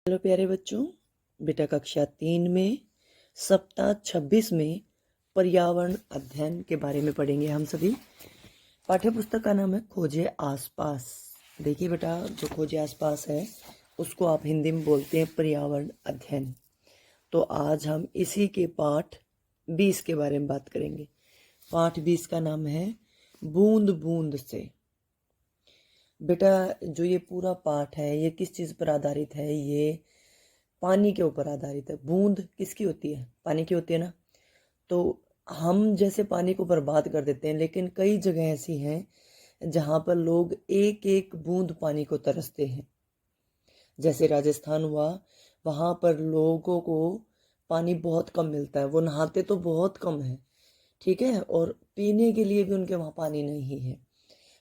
Hello प्यारे बच्चों, बेटा कक्षा 3 में सप्ताह 26 में पर्यावरण अध्ययन के बारे में पढ़ेंगे हम सभी। पाठ्य पुस्तक का नाम है खोजे आसपास। देखिए बेटा, जो खोजे आसपास है उसको आप हिंदी में बोलते हैं पर्यावरण अध्ययन। तो आज हम इसी के पाठ 20 के बारे में बात करेंगे। पाठ 20 का नाम है बूंद बूंद से। बेटा, जो ये पूरा पाठ है ये किस चीज़ पर आधारित है? ये पानी के ऊपर आधारित है। बूंद किसकी होती है? पानी की होती है ना। तो हम जैसे पानी को बर्बाद कर देते हैं, लेकिन कई जगह ऐसी हैं जहाँ पर लोग एक एक बूंद पानी को तरसते हैं। जैसे राजस्थान हुआ, वहाँ पर लोगों को पानी बहुत कम मिलता है, वो नहाते तो बहुत कम है, ठीक है, और पीने के लिए भी उनके वहाँ पानी नहीं है।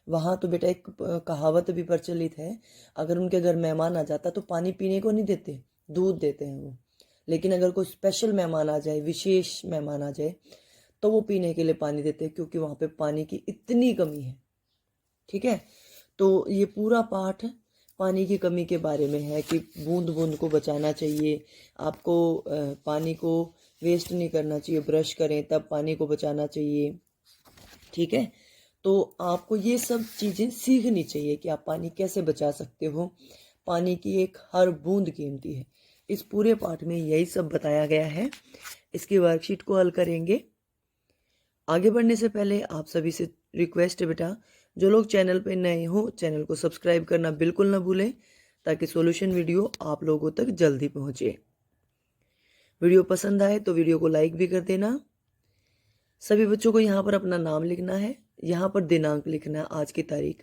वहाँ तो बेटा एक कहावत भी प्रचलित है, अगर उनके घर मेहमान आ जाता तो पानी पीने को नहीं देते, दूध देते हैं वो। लेकिन अगर कोई स्पेशल मेहमान आ जाए, विशेष मेहमान आ जाए, तो वो पीने के लिए पानी देते हैं, क्योंकि वहाँ पे पानी की इतनी कमी है। ठीक है, तो ये पूरा पाठ पानी की कमी के बारे में है कि बूंद बूंद को बचाना चाहिए। आपको पानी को वेस्ट नहीं करना चाहिए, ब्रश करें तब पानी को बचाना चाहिए। ठीक है, तो आपको ये सब चीज़ें सीखनी चाहिए कि आप पानी कैसे बचा सकते हो। पानी की एक हर बूंद कीमती है। इस पूरे पाठ में यही सब बताया गया है। इसकी वर्कशीट को हल करेंगे। आगे बढ़ने से पहले आप सभी से रिक्वेस्ट है बेटा, जो लोग चैनल पे नए हो चैनल को सब्सक्राइब करना बिल्कुल ना भूलें, ताकि सॉल्यूशन वीडियो आप लोगों तक जल्दी पहुँचे। वीडियो पसंद आए तो वीडियो को लाइक भी कर देना। सभी बच्चों को यहाँ पर अपना नाम लिखना है, यहाँ पर दिनांक लिखना है, आज की तारीख।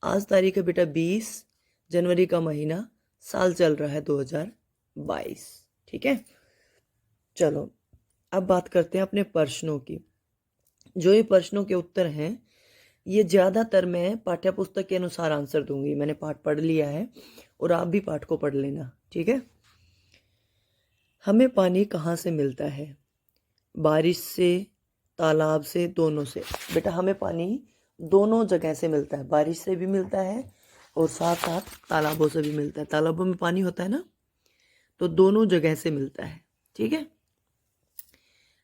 आज तारीख है बेटा 20 जनवरी का महीना, साल चल रहा है 2022। ठीक है, चलो अब बात करते हैं अपने प्रश्नों की। जो ये प्रश्नों के उत्तर हैं ये ज़्यादातर मैं पाठ्य पुस्तक के अनुसार आंसर दूंगी। मैंने पाठ पढ़ लिया है और आप भी पाठ को पढ़ लेना। ठीक है, हमें पानी कहाँ से मिलता है? बारिश से, तालाब से, दोनों से। बेटा, हमें पानी दोनों जगह से मिलता है, बारिश से भी मिलता है और साथ साथ तालाबों से भी मिलता है। तालाबों में पानी होता है ना, तो दोनों जगह से मिलता है। ठीक है,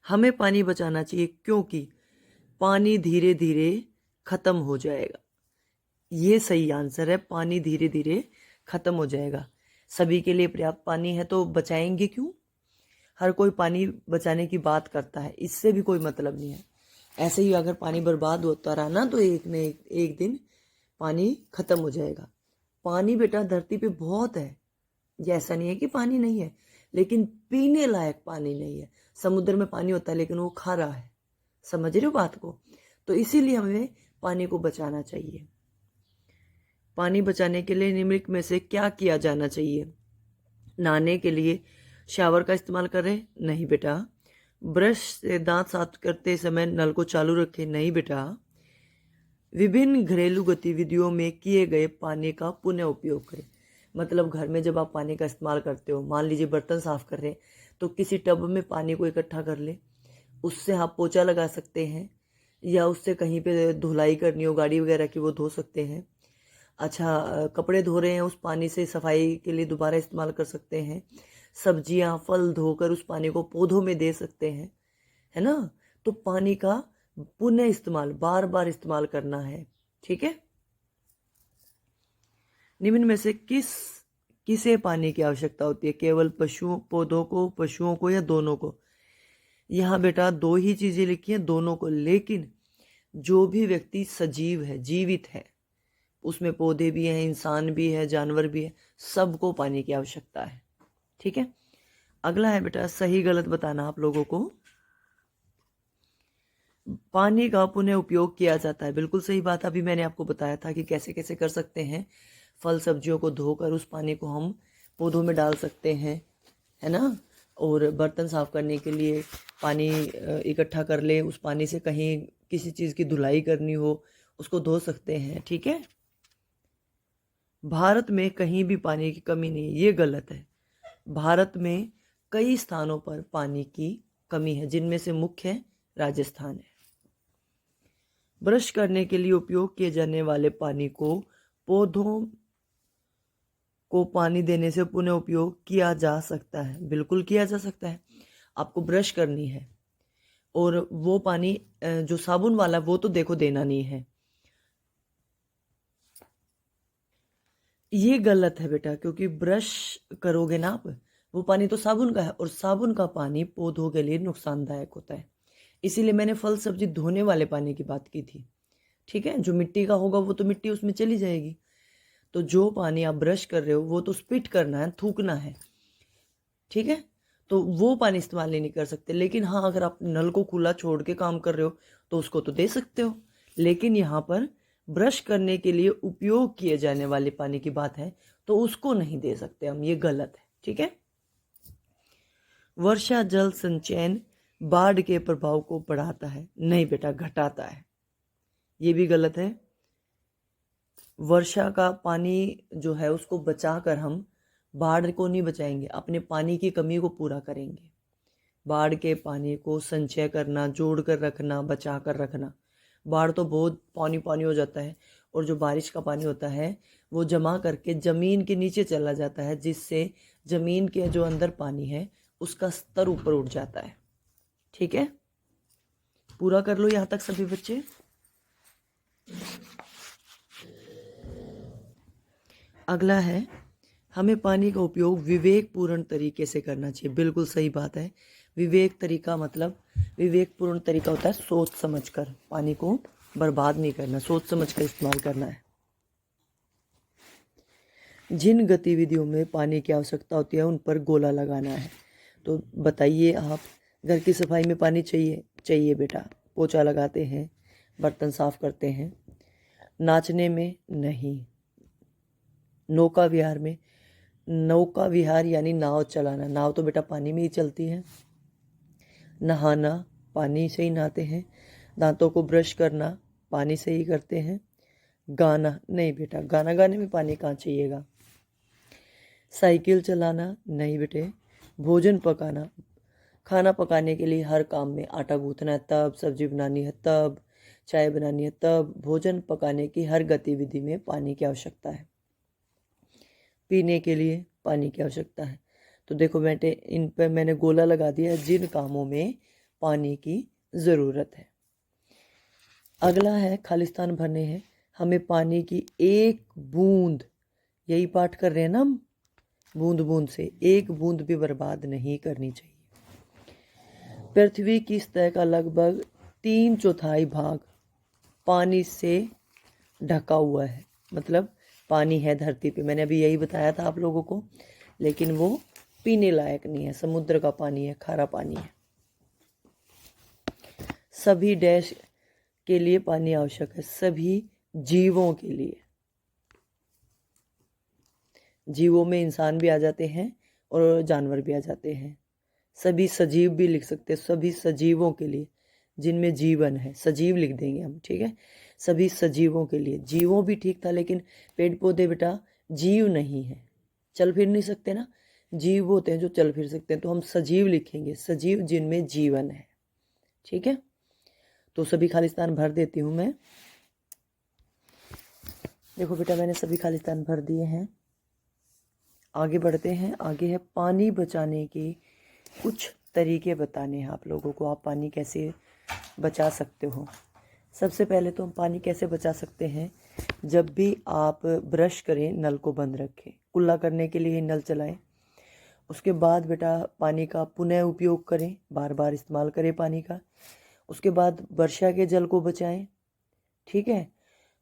हमें पानी बचाना चाहिए क्योंकि पानी धीरे धीरे खत्म हो जाएगा। ये सही आंसर है, पानी धीरे धीरे खत्म हो जाएगा। सभी के लिए पर्याप्त पानी है तो बचाएंगे क्यों? हर कोई पानी बचाने की बात करता है, इससे भी कोई मतलब नहीं है। ऐसे ही अगर पानी बर्बाद होता रहा ना तो एक न एक दिन पानी खत्म हो जाएगा। पानी बेटा धरती पे बहुत है, ये ऐसा नहीं है कि पानी नहीं है, लेकिन पीने लायक पानी नहीं है। समुद्र में पानी होता है लेकिन वो खारा है। समझ रहे हो बात को? तो इसीलिए हमें पानी को बचाना चाहिए। पानी बचाने के लिए निम्नलिखित में से क्या किया जाना चाहिए? नहाने के लिए शावर का इस्तेमाल करें? नहीं बेटा। ब्रश से दांत साफ करते समय नल को चालू रखें? नहीं बेटा। विभिन्न घरेलू गतिविधियों में किए गए पानी का पुनः उपयोग करें। मतलब घर में जब आप पानी का इस्तेमाल करते हो, मान लीजिए बर्तन साफ कर रहे हैं, तो किसी टब में पानी को इकट्ठा कर ले, उससे आप पोछा लगा सकते हैं, या उससे कहीं पे धुलाई करनी हो गाड़ी वगैरह की, वो धो सकते हैं। अच्छा, कपड़े धो रहे हैं, उस पानी से सफाई के लिए दोबारा इस्तेमाल कर सकते हैं। सब्जियां फल धोकर उस पानी को पौधों में दे सकते हैं, है ना। तो पानी का पुनः इस्तेमाल, बार बार इस्तेमाल करना है। ठीक है, निम्न में से किसे पानी की आवश्यकता होती है? केवल पशुओं, पौधों को, पशुओं को, या दोनों को? यहाँ बेटा दो ही चीजें लिखी हैं, दोनों को। लेकिन जो भी व्यक्ति सजीव है, जीवित है, उसमें पौधे भी हैं, इंसान भी है, जानवर भी है, सबको पानी की आवश्यकता है। ठीक है, अगला है बेटा सही गलत बताना आप लोगों को। पानी का पुनः उपयोग किया जाता है, बिल्कुल सही बात। अभी मैंने आपको बताया था कि कैसे कैसे कर सकते हैं। फल सब्जियों को धोकर उस पानी को हम पौधों में डाल सकते हैं, है ना। और बर्तन साफ करने के लिए पानी इकट्ठा कर ले, उस पानी से कहीं किसी चीज़ की धुलाई करनी हो उसको धो सकते हैं। ठीक है, भारत में कहीं भी पानी की कमी नहीं है, ये गलत है। भारत में कई स्थानों पर पानी की कमी है, जिनमें से मुख्य राजस्थान है। ब्रश करने के लिए उपयोग किए जाने वाले पानी को पौधों को पानी देने से पुनः उपयोग किया जा सकता है। बिल्कुल किया जा सकता है। आपको ब्रश करनी है और वो पानी जो साबुन वाला वो तो देखो देना नहीं है। ये गलत है बेटा, क्योंकि ब्रश करोगे ना आप, वो पानी तो साबुन का है और साबुन का पानी पौधों के लिए नुकसानदायक होता है। इसीलिए मैंने फल सब्जी धोने वाले पानी की बात की थी। ठीक है, जो मिट्टी का होगा वो तो मिट्टी उसमें चली जाएगी। तो जो पानी आप ब्रश कर रहे हो वो तो स्पिट करना है, थूकना है। ठीक है, तो वो पानी इस्तेमाल नहीं कर सकते। लेकिन हाँ, अगर आप नल को खुला छोड़ के काम कर रहे हो तो उसको तो दे सकते हो। लेकिन यहाँ पर ब्रश करने के लिए उपयोग किए जाने वाले पानी की बात है, तो उसको नहीं दे सकते हम, ये गलत है। ठीक है। वर्षा जल संचयन बाढ़ के प्रभाव को बढ़ाता है, नहीं बेटा घटाता है, ये भी गलत है। वर्षा का पानी जो है उसको बचाकर हम बाढ़ को नहीं बचाएंगे, अपने पानी की कमी को पूरा करेंगे। बाढ़ के पानी को संचय करना, जोड़ कर रखना, बचा कर रखना। बाढ़ तो बहुत पानी पानी हो जाता है और जो बारिश का पानी होता है वो जमा करके ज़मीन के नीचे चला जाता है, जिससे ज़मीन के जो अंदर पानी है उसका स्तर ऊपर उठ जाता है। ठीक है, पूरा कर लो यहाँ तक सभी बच्चे। अगला है, हमें पानी का उपयोग विवेकपूर्ण तरीके से करना चाहिए। बिल्कुल सही बात है। विवेक तरीका मतलब विवेकपूर्ण तरीका होता है सोच समझकर, पानी को बर्बाद नहीं करना, सोच समझकर इस्तेमाल करना है। जिन गतिविधियों में पानी की आवश्यकता होती है उन पर गोला लगाना है। तो बताइए आप, घर की सफाई में पानी चाहिए बेटा, पोछा लगाते हैं, बर्तन साफ करते हैं। नाचने में नहीं। नौका विहार यानी नाव चलाना, नाव तो बेटा पानी में ही चलती है। नहाना, पानी से ही नहाते हैं। दांतों को ब्रश करना, पानी से ही करते हैं। गाना नहीं बेटा, गाना गाने में पानी कहाँ चाहिएगा। साइकिल चलाना नहीं बेटे। भोजन पकाना, खाना पकाने के लिए हर काम में आटा गूंथना है तब, सब्जी बनानी है तब, चाय बनानी है तब, भोजन पकाने की हर गतिविधि में पानी की आवश्यकता है। पीने के लिए पानी की आवश्यकता है। तो देखो बेटे, इन पर मैंने गोला लगा दिया है जिन कामों में पानी की ज़रूरत है। अगला है खालिस्तान भरने हैं। हमें पानी की एक बूंद, यही पाठ कर रहे हैं ना हम, बूंद बूंद से, एक बूंद भी बर्बाद नहीं करनी चाहिए। पृथ्वी की सतह का लगभग 3/4 भाग पानी से ढका हुआ है, मतलब पानी है धरती पे। मैंने अभी यही बताया था आप लोगों को, लेकिन वो पीने लायक नहीं है, समुद्र का पानी है, खारा पानी है। सभी डैश के लिए पानी आवश्यक है, सभी जीवों के लिए। जीवों में इंसान भी आ जाते हैं और जानवर भी आ जाते हैं। सभी सजीव भी लिख सकते हैं, सभी सजीवों के लिए जिनमें जीवन है, सजीव लिख देंगे हम। ठीक है, सभी सजीवों के लिए। जीवों भी ठीक था, लेकिन पेड़ पौधे बेटा जीव नहीं है, चल फिर नहीं सकते ना। जीव होते हैं जो चल फिर सकते हैं, तो हम सजीव लिखेंगे, सजीव जिनमें जीवन है। ठीक है, तो सभी खालिस्तान भर देती हूँ मैं। देखो बेटा, मैंने सभी खालिस्तान भर दिए हैं। आगे बढ़ते हैं। आगे है पानी बचाने के कुछ तरीके बताने हैं आप लोगों को, आप पानी कैसे बचा सकते हो। सबसे पहले तो हम पानी कैसे बचा सकते हैं, जब भी आप ब्रश करें नल को बंद रखें, कुल्ला करने के लिए नल चलाएं। उसके बाद बेटा पानी का पुनः उपयोग करें, बार बार इस्तेमाल करें पानी का। उसके बाद वर्षा के जल को बचाएं। ठीक है,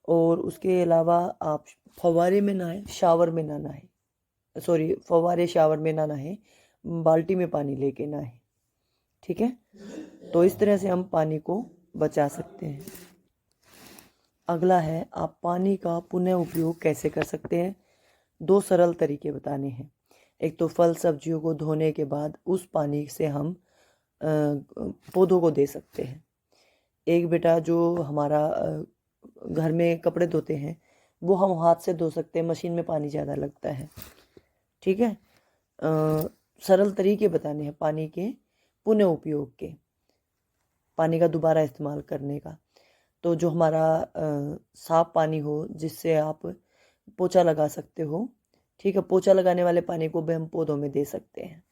और उसके अलावा आप फव्वारे में नहाएं, शावर में ना नहाएं, सॉरी फव्वारे शावर में ना नहाएं, बाल्टी में पानी लेके नहाएं। ठीक है, तो इस तरह से हम पानी को बचा सकते हैं। अगला है, आप पानी का पुनः उपयोग कैसे कर सकते हैं। 2 सरल तरीके बताने हैं। एक तो फल सब्जियों को धोने के बाद उस पानी से हम पौधों को दे सकते हैं। एक बेटा जो हमारा घर में कपड़े धोते हैं वो हम हाथ से धो सकते हैं, मशीन में पानी ज़्यादा लगता है। ठीक है, सरल तरीके बताने हैं पानी के पुनः उपयोग के, पानी का दोबारा इस्तेमाल करने का। तो जो हमारा साफ पानी हो, जिससे आप पोछा लगा सकते हो, ठीक है, पोछा लगाने वाले पानी को भी हम पौधों में दे सकते हैं।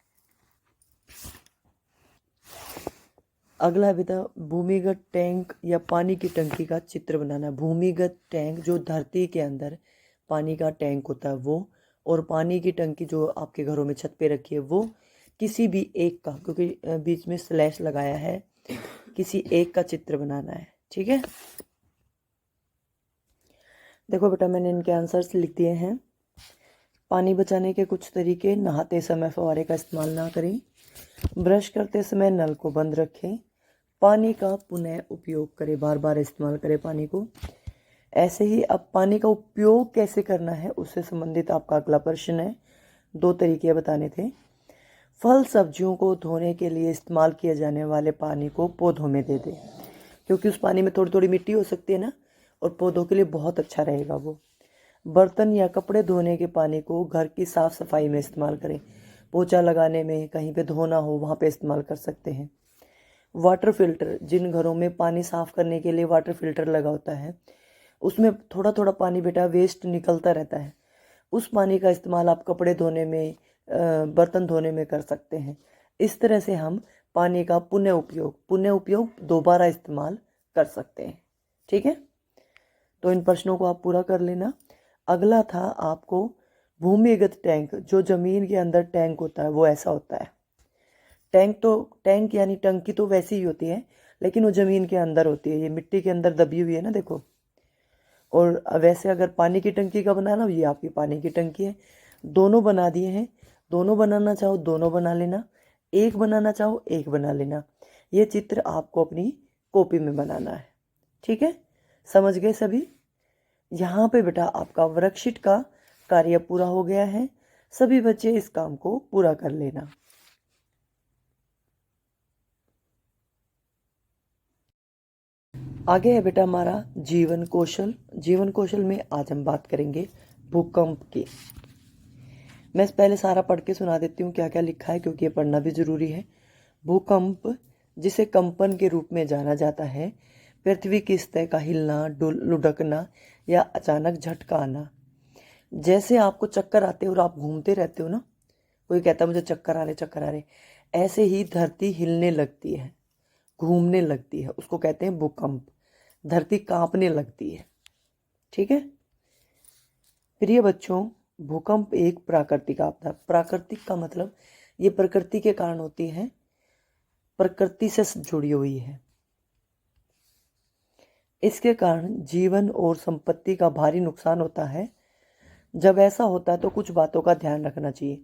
अगला है बेटा, भूमिगत टैंक या पानी की टंकी का चित्र बनाना। भूमिगत टैंक जो धरती के अंदर पानी का टैंक होता है वो, और पानी की टंकी जो आपके घरों में छत पे रखी है वो, किसी भी एक का, क्योंकि बीच में स्लैश लगाया है, किसी एक का चित्र बनाना है। ठीक है, देखो बेटा मैंने इनके आंसर्स लिख दिए हैं। पानी बचाने के कुछ तरीके: नहाते समय फव्वारे का इस्तेमाल ना करें, ब्रश करते समय नल को बंद रखें, पानी का पुनः उपयोग करें, बार बार इस्तेमाल करें पानी को। ऐसे ही अब पानी का उपयोग कैसे करना है उससे संबंधित आपका अगला प्रश्न है। 2 तरीके बताने थे। फल सब्जियों को धोने के लिए इस्तेमाल किए जाने वाले पानी को पौधों में दे दें, क्योंकि उस पानी में थोड़ी थोड़ी मिट्टी हो सकती है ना, और पौधों के लिए बहुत अच्छा रहेगा वो। बर्तन या कपड़े धोने के पानी को घर की साफ सफाई में इस्तेमाल करें, पोछा लगाने में, कहीं पे धोना हो वहाँ पे इस्तेमाल कर सकते हैं। वाटर फिल्टर, जिन घरों में पानी साफ करने के लिए वाटर फिल्टर लगा होता है उसमें थोड़ा थोड़ा पानी बेटा वेस्ट निकलता रहता है, उस पानी का इस्तेमाल आप कपड़े धोने में, बर्तन धोने में कर सकते हैं। इस तरह से हम पानी का पुनः उपयोग दोबारा इस्तेमाल कर सकते हैं। ठीक है, तो इन प्रश्नों को आप पूरा कर लेना। अगला था आपको भूमिगत टैंक, जो जमीन के अंदर टैंक होता है वो ऐसा होता है। टैंक यानी टंकी तो वैसी ही होती है, लेकिन वो ज़मीन के अंदर होती है, ये मिट्टी के अंदर दबी हुई है ना, देखो। और वैसे अगर पानी की टंकी का बनाना, ये आपकी पानी की टंकी है। दोनों बना दिए हैं, दोनों बनाना चाहो दोनों बना लेना, एक बनाना चाहो एक बना लेना। ये चित्र आपको अपनी कॉपी में बनाना है। ठीक है, समझ गए सभी? यहाँ पे बेटा आपका वर्कशीट का कार्य पूरा हो गया है। सभी बच्चे इस काम को पूरा कर लेना। आगे है बेटा हमारा जीवन कौशल। जीवन कौशल में आज हम बात करेंगे भूकंप की। मैं पहले सारा पढ़ के सुना देती हूँ क्या क्या लिखा है, क्योंकि ये पढ़ना भी जरूरी है। भूकंप, जिसे कंपन के रूप में जाना जाता है, पृथ्वी की सतह का हिलना, लुढ़कना या अचानक झटका आना। जैसे आपको चक्कर आते और आप घूमते रहते हो ना, कोई कहता है मुझे चक्कर आ रहे, ऐसे ही धरती हिलने लगती है, घूमने लगती है, उसको कहते हैं भूकंप। धरती कांपने लगती है। ठीक है प्रिय बच्चों, भूकंप एक प्राकृतिक आपदा। प्राकृतिक का मतलब ये प्रकृति के कारण होती है, प्रकृति से जुड़ी हुई है। इसके कारण जीवन और संपत्ति का भारी नुकसान होता है। जब ऐसा होता है तो कुछ बातों का ध्यान रखना चाहिए।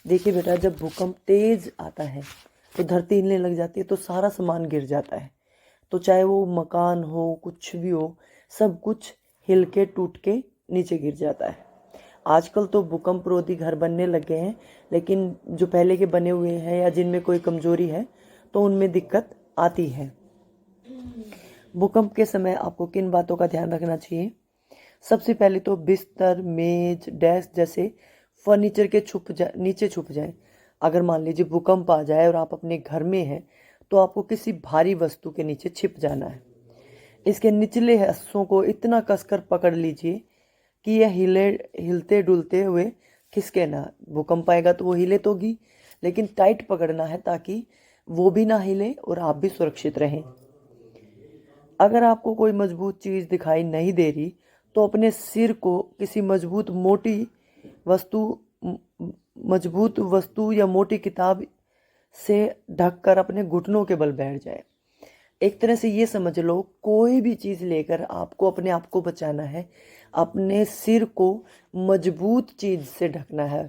देखिए बेटा, जब भूकंप तेज आता है तो धरती हिलने लग जाती है, तो सारा सामान गिर जाता है। तो चाहे वो मकान हो, कुछ भी हो, सब कुछ हिल के टूट के नीचे गिर जाता है। आजकल तो भूकंप रोधी घर बनने लगे हैं, लेकिन जो पहले के बने हुए हैं या जिनमें कोई कमजोरी है तो उनमें दिक्कत आती है। भूकंप के समय आपको किन बातों का ध्यान रखना चाहिए? सबसे पहले तो बिस्तर, मेज, डेस्क जैसे फर्नीचर के नीचे छुप जाए। अगर मान लीजिए भूकंप आ जाए और आप अपने घर में हैं तो आपको किसी भारी वस्तु के नीचे छिप जाना है। इसके निचले हिस्सों को इतना कसकर पकड़ लीजिए कि यह हिलते डुलते हुए खिसके ना। भूकंप आएगा तो वो हिले तो होगी, लेकिन टाइट पकड़ना है ताकि वो भी ना हिले और आप भी सुरक्षित रहें। अगर आपको कोई मजबूत चीज़ दिखाई नहीं दे रही तो अपने सिर को किसी मजबूत वस्तु या मोटी किताब से ढककर अपने घुटनों के बल बैठ जाए। एक तरह से ये समझ लो, कोई भी चीज़ लेकर आपको अपने आप को बचाना है, अपने सिर को मजबूत चीज़ से ढकना है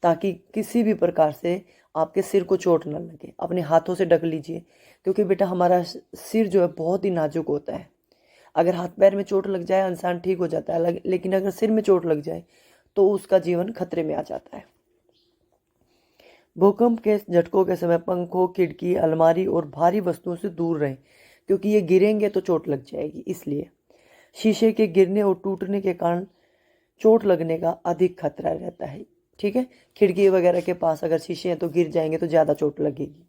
ताकि किसी भी प्रकार से आपके सिर को चोट न लगे। अपने हाथों से ढक लीजिए, क्योंकि बेटा हमारा सिर जो है बहुत ही नाजुक होता है। अगर हाथ पैर में चोट लग जाए इंसान ठीक हो जाता है, लेकिन अगर सिर में चोट लग जाए तो उसका जीवन खतरे में आ जाता है। भूकंप के झटकों के समय पंखों, खिड़की, अलमारी और भारी वस्तुओं से दूर रहें, क्योंकि ये गिरेंगे तो चोट लग जाएगी। इसलिए शीशे के गिरने और टूटने के कारण चोट लगने का अधिक खतरा रहता है। ठीक है, खिड़की वगैरह के पास अगर शीशे हैं तो गिर जाएंगे तो ज़्यादा चोट लगेगी।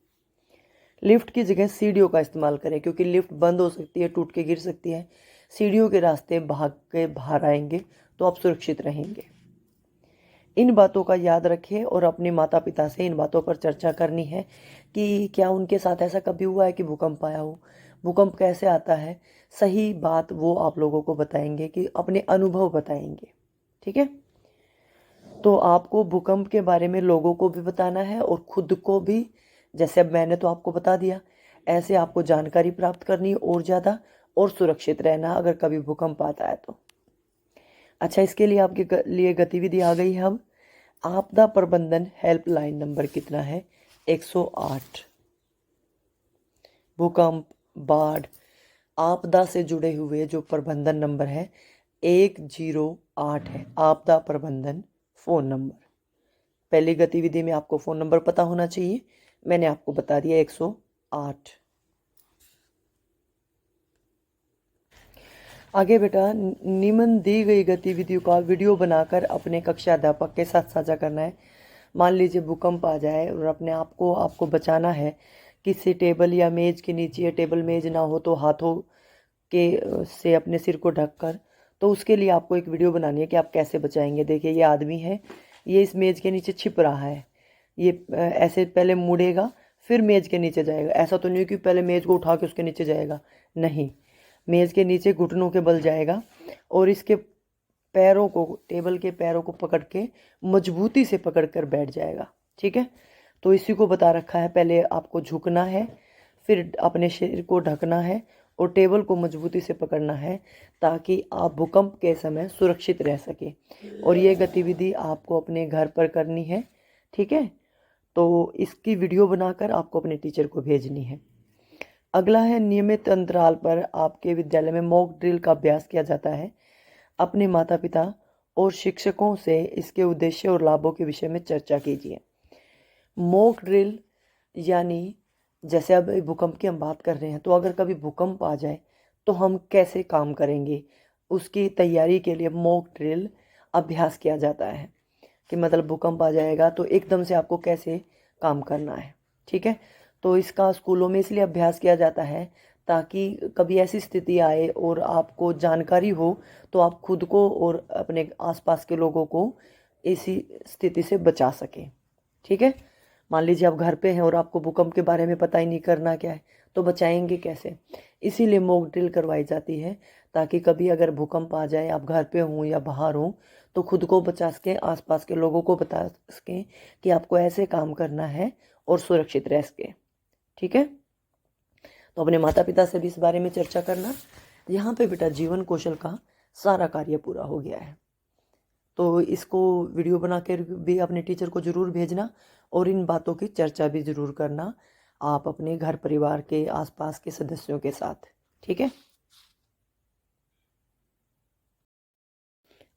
लिफ्ट की जगह सीढ़ियों का इस्तेमाल करें, क्योंकि लिफ्ट बंद हो सकती है, टूट के गिर सकती है। सीढ़ियों के रास्ते भाग के बाहर आएंगे तो आप सुरक्षित रहेंगे। इन बातों का याद रखें और अपने माता पिता से इन बातों पर चर्चा करनी है कि क्या उनके साथ ऐसा कभी हुआ है कि भूकंप आया हो, भूकंप कैसे आता है। सही बात वो आप लोगों को बताएंगे, कि अपने अनुभव बताएंगे। ठीक है, तो आपको भूकंप के बारे में लोगों को भी बताना है और खुद को भी। जैसे अब मैंने तो आपको बता दिया, ऐसे आपको जानकारी प्राप्त करनी है और ज़्यादा, और सुरक्षित रहना अगर कभी भूकंप आता है तो। अच्छा, इसके लिए आपके लिए गतिविधि आ गई है। अब आपदा प्रबंधन हेल्पलाइन नंबर कितना है? 108। भूकंप, बाढ़, आपदा से जुड़े हुए जो प्रबंधन नंबर है 108 है, आपदा प्रबंधन फ़ोन नंबर। पहली गतिविधि में आपको फ़ोन नंबर पता होना चाहिए, मैंने आपको बता दिया 108। आगे बेटा, निम्न दी गई गतिविधियों का वीडियो बनाकर अपने कक्षा अध्यापक के साथ साझा करना है। मान लीजिए भूकंप आ जाए और अपने आप को आपको बचाना है किसी टेबल या मेज के नीचे, या टेबल मेज ना हो तो हाथों के से अपने सिर को ढककर। तो उसके लिए आपको एक वीडियो बनानी है कि आप कैसे बचाएंगे। देखिए, ये आदमी है, ये इस मेज के नीचे छिप रहा है। ये ऐसे पहले मुड़ेगा, फिर मेज के नीचे जाएगा। ऐसा तो नहीं कि पहले मेज को उठा के उसके नीचे जाएगा, नहीं, मेज के नीचे घुटनों के बल जाएगा और इसके पैरों को, टेबल के पैरों को पकड़ के मजबूती से पकड़ कर बैठ जाएगा। ठीक है, तो इसी को बता रखा है। पहले आपको झुकना है, फिर अपने शरीर को ढकना है और टेबल को मजबूती से पकड़ना है, ताकि आप भूकंप के समय सुरक्षित रह सके। और ये गतिविधि आपको अपने घर पर करनी है। ठीक है, तो इसकी वीडियो बनाकर आपको अपने टीचर को भेजनी है। अगला है, नियमित अंतराल पर आपके विद्यालय में मॉक ड्रिल का अभ्यास किया जाता है। अपने माता पिता और शिक्षकों से इसके उद्देश्य और लाभों के विषय में चर्चा कीजिए। मॉक ड्रिल यानी, जैसे अब भूकंप की हम बात कर रहे हैं, तो अगर कभी भूकंप आ जाए तो हम कैसे काम करेंगे, उसकी तैयारी के लिए मॉक ड्रिल अभ्यास किया जाता है। कि मतलब भूकंप आ जाएगा तो एकदम से आपको कैसे काम करना है। ठीक है, तो इसका स्कूलों में इसलिए अभ्यास किया जाता है ताकि कभी ऐसी स्थिति आए और आपको जानकारी हो, तो आप खुद को और अपने आसपास के लोगों को इसी स्थिति से बचा सकें। ठीक है, मान लीजिए आप घर पे हैं और आपको भूकंप के बारे में पता ही नहीं, करना क्या है, तो बचाएंगे कैसे। इसीलिए मॉक ड्रिल करवाई जाती है, ताकि कभी अगर भूकंप आ जाए, आप घर पे हों या बाहर हों, तो खुद को बचा सकें, आसपास के लोगों को बता सकें कि आपको ऐसे काम करना है और सुरक्षित रह सकें। ठीक है, तो अपने माता पिता से भी इस बारे में चर्चा करना। यहाँ पे बेटा जीवन कौशल का सारा कार्य पूरा हो गया है, तो इसको वीडियो बना कर भी अपने टीचर को ज़रूर भेजना और इन बातों की चर्चा भी ज़रूर करना आप अपने घर परिवार के आसपास के सदस्यों के साथ। ठीक है,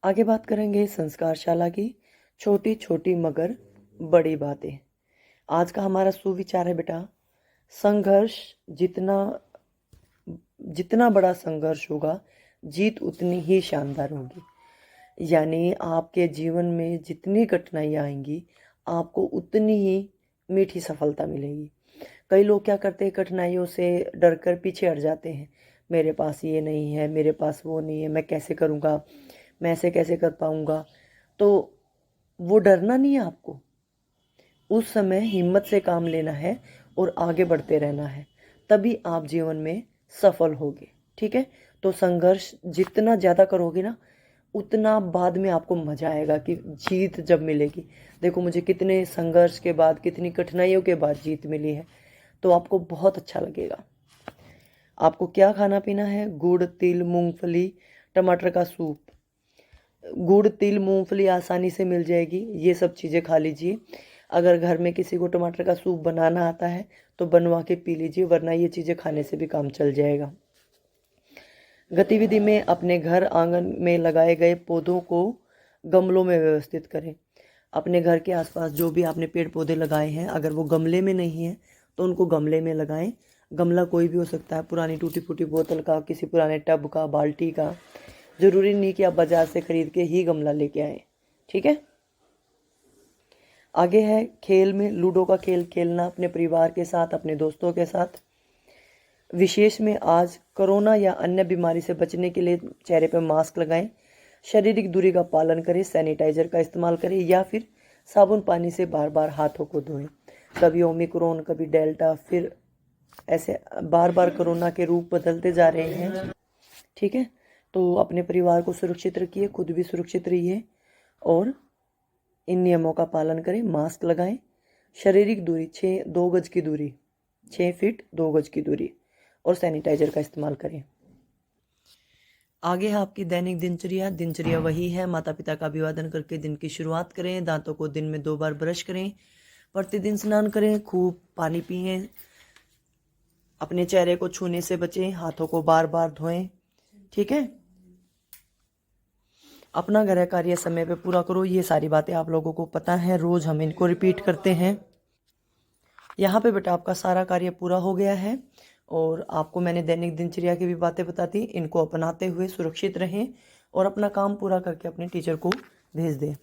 आगे बात करेंगे संस्कारशाला की, छोटी छोटी मगर बड़ी बातें। आज का हमारा सुविचार है बेटा, संघर्ष जितना जितना बड़ा संघर्ष होगा, जीत उतनी ही शानदार होगी। यानी आपके जीवन में जितनी कठिनाइयाँ आएंगी, आपको उतनी ही मीठी सफलता मिलेगी। कई लोग क्या करते हैं, कठिनाइयों से डर कर पीछे हट जाते हैं। मेरे पास ये नहीं है, मेरे पास वो नहीं है, मैं कैसे करूँगा, मैं ऐसे कैसे कर पाऊँगा। तो वो डरना नहीं है आपको, उस समय हिम्मत से काम लेना है और आगे बढ़ते रहना है, तभी आप जीवन में सफल होगे। ठीक है, तो संघर्ष जितना ज़्यादा करोगे ना, उतना बाद में आपको मज़ा आएगा कि जीत जब मिलेगी। देखो, मुझे कितने संघर्ष के बाद, कितनी कठिनाइयों के बाद जीत मिली है, तो आपको बहुत अच्छा लगेगा। आपको क्या खाना पीना है? गुड़, तिल, मूंगफली, टमाटर का सूप। गुड़, तिल, मूंगफली आसानी से मिल जाएगी, ये सब चीज़ें खा लीजिए। अगर घर में किसी को टमाटर का सूप बनाना आता है तो बनवा के पी लीजिए, वरना ये चीज़ें खाने से भी काम चल जाएगा। गतिविधि में अपने घर आंगन में लगाए गए पौधों को गमलों में व्यवस्थित करें। अपने घर के आसपास जो भी आपने पेड़ पौधे लगाए हैं, अगर वो गमले में नहीं है तो उनको गमले में लगाएं। गमला कोई भी हो सकता है, पुरानी टूटी फूटी बोतल का, किसी पुराने टब का, बाल्टी का। ज़रूरी नहीं कि आप बाज़ार से ख़रीद के ही गमला लेके आएँ। ठीक है, आगे है खेल में लूडो का खेल खेलना अपने परिवार के साथ, अपने दोस्तों के साथ। विशेष में आज कोरोना या अन्य बीमारी से बचने के लिए चेहरे पर मास्क लगाएं, शारीरिक दूरी का पालन करें, सैनिटाइजर का इस्तेमाल करें या फिर साबुन पानी से बार बार हाथों को धोएं। कभी ओमिक्रॉन, कभी डेल्टा, फिर ऐसे बार बार कोरोना के रूप बदलते जा रहे हैं। ठीक है, तो अपने परिवार को सुरक्षित रखिए, खुद भी सुरक्षित रहिए और इन नियमों का पालन करें। मास्क लगाएं, शारीरिक दूरी 2 गज की दूरी, 6 फीट 2 गज की दूरी और सैनिटाइजर का इस्तेमाल करें। आगे है आपकी दैनिक दिनचर्या वही है। माता पिता का अभिवादन करके दिन की शुरुआत करें। दांतों को दिन में 2 बार ब्रश करें। प्रतिदिन स्नान करें। खूब पानी पिएं। अपने चेहरे को छूने से बचें। हाथों को बार बार धोएं। ठीक है, अपना गृह कार्य समय पे पूरा करो। ये सारी बातें आप लोगों को पता है, रोज हम इनको रिपीट करते हैं। यहाँ पे बेटा आपका सारा कार्य पूरा हो गया है और आपको मैंने दैनिक दिनचर्या की भी बातें बता दी। इनको अपनाते हुए सुरक्षित रहें और अपना काम पूरा करके अपने टीचर को भेज दें।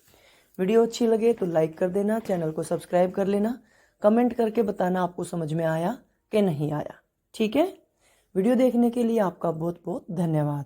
वीडियो अच्छी लगे तो लाइक कर देना, चैनल को सब्सक्राइब कर लेना, कमेंट करके बताना आपको समझ में आया कि नहीं आया। ठीक है, वीडियो देखने के लिए आपका बहुत बहुत धन्यवाद।